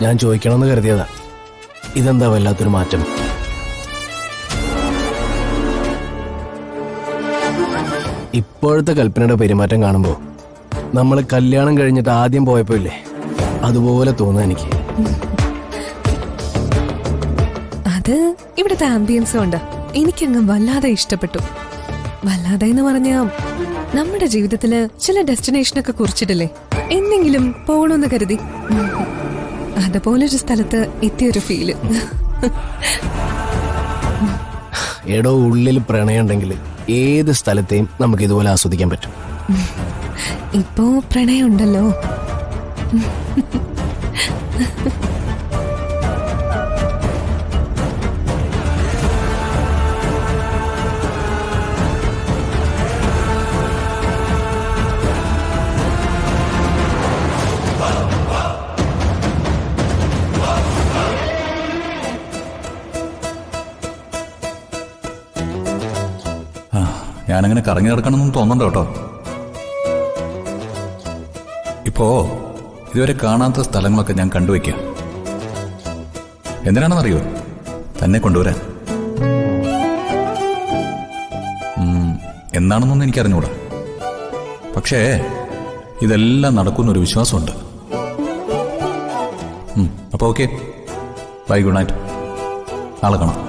ഞാൻ ചോദിക്കണമെന്ന് കരുതിയതാ. ഇതെന്താ വല്ലാത്തൊരു മാറ്റം? ഇപ്പോഴത്തെ കൽപ്പനയുടെ പെരുമാറ്റം കാണുമ്പോൾ നമ്മൾ കല്യാണം കഴിഞ്ഞിട്ട് ആദ്യം പോയപ്പോ ഇല്ലേ, അതുപോലെ തോന്നുന്നു എനിക്ക്. അത് ഇവിടുത്തെ ആംബിയൻസും ഉണ്ട്. എനിക്കങ്ങ് വല്ലാതെ ഇഷ്ടപ്പെട്ടു. വല്ലാതെ എന്ന് പറഞ്ഞാ നമ്മുടെ ജീവിതത്തില് ചില ഡെസ്റ്റിനേഷനൊക്കെ കുറിച്ചിട്ടില്ലേ, എന്തെങ്കിലും പോകണമെന്ന് കരുതി, അതുപോലൊരു സ്ഥലത്ത് എത്തിയൊരു ഫീല്. എടോ, ഉള്ളിൽ പ്രണയമുണ്ടെങ്കിൽ ഏത് സ്ഥലത്തെയും നമുക്ക് ഇതുപോലെ ആസ്വദിക്കാൻ പറ്റും. ഇപ്പോ പ്രണയം ഉണ്ടല്ലോ. ഞാനങ്ങനെ കറങ്ങി നടക്കണമെന്നും തോന്നണ്ട കേട്ടോ. ഇപ്പോ ഇതുവരെ കാണാത്ത സ്ഥലങ്ങളൊക്കെ ഞാൻ കണ്ടുവയ്ക്കാം. എന്തിനാണെന്നറിയോ? തന്നെ കൊണ്ടുവരാൻ. എന്താണെന്നൊന്നും എനിക്കറിഞ്ഞൂടാ. പക്ഷേ ഇതെല്ലാം നടക്കുന്നൊരു വിശ്വാസമുണ്ട്. അപ്പോൾ ഓക്കെ, ബൈ, ഗുഡ് നൈറ്റ്. നാളെ കാണാം.